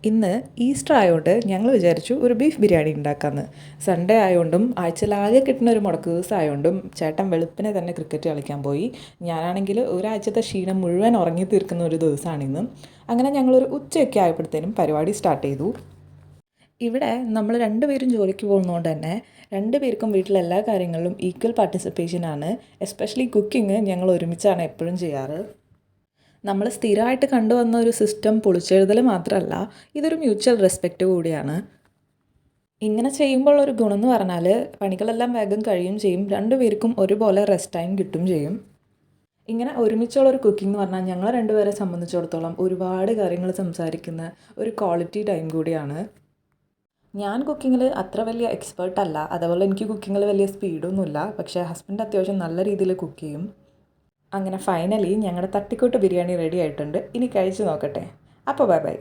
ഇന്ന് ഈസ്റ്റർ ആയതുകൊണ്ട് ഞങ്ങൾ വിചാരിച്ചു ഒരു ബീഫ് ബിരിയാണി ഉണ്ടാക്കാമെന്ന്. സൺഡേ ആയതുകൊണ്ടും ആഴ്ചയിലാകെ കിട്ടുന്ന ഒരു മുടക്ക് ദിവസം ആയതുകൊണ്ടും ചേട്ടൻ വെളുപ്പിനെ തന്നെ ക്രിക്കറ്റ് കളിക്കാൻ പോയി. ഞാനാണെങ്കിൽ ഒരാഴ്ചത്തെ ക്ഷീണം മുഴുവൻ ഉറങ്ങി തീർക്കുന്ന ഒരു ദിവസമാണിന്ന്. അങ്ങനെ ഞങ്ങളൊരു ഉച്ചയൊക്കെ ആയപ്പോഴത്തേനും പരിപാടി സ്റ്റാർട്ട് ചെയ്തു. ഇവിടെ നമ്മൾ രണ്ടുപേരും ജോലിക്ക് പോകുന്നതുകൊണ്ട് തന്നെ രണ്ടുപേർക്കും വീട്ടിലെ എല്ലാ കാര്യങ്ങളിലും ഈക്വൽ പാർട്ടിസിപ്പേഷനാണ്. എസ്പെഷ്യലി കുക്കിംഗ് ഞങ്ങൾ ഒരുമിച്ചാണ് എപ്പോഴും ചെയ്യാറ്. നമ്മൾ സ്ഥിരമായിട്ട് കണ്ടുവന്ന ഒരു സിസ്റ്റം പൊളിച്ചെഴുതൽ മാത്രമല്ല, ഇതൊരു മ്യൂച്വൽ റെസ്പെക്റ്റ് കൂടിയാണ്. ഇങ്ങനെ ചെയ്യുമ്പോൾ ഒരു ഗുണം എന്ന് പറഞ്ഞാൽ പണികളെല്ലാം വേഗം കഴിയും ചെയ്യും, രണ്ടുപേർക്കും ഒരുപോലെ റെസ്റ്റ് ടൈം കിട്ടും ചെയ്യും. ഇങ്ങനെ ഒരുമിച്ചുള്ളൊരു കുക്കിംഗ് എന്ന് പറഞ്ഞാൽ ഞങ്ങൾ രണ്ടുപേരെ സംബന്ധിച്ചിടത്തോളം ഒരുപാട് കാര്യങ്ങൾ സംസാരിക്കുന്ന ഒരു ക്വാളിറ്റി ടൈം കൂടിയാണ്. ഞാൻ കുക്കിങ്ങിൽ അത്ര വലിയ എക്സ്പേർട്ടല്ല, അതേപോലെ എനിക്ക് കുക്കിങ്ങിൽ വലിയ സ്പീഡൊന്നുമില്ല. പക്ഷേ ഹസ്ബൻഡ് അത്യാവശ്യം നല്ല രീതിയിൽ കുക്ക് ചെയ്യും. അങ്ങനെ ഫൈനലി ഞങ്ങളുടെ തട്ടിക്കൂട്ട് ബിരിയാണി റെഡി ആയിട്ടുണ്ട്. ഇനി കഴിച്ച് നോക്കട്ടെ. അപ്പോൾ ബൈ ബൈ.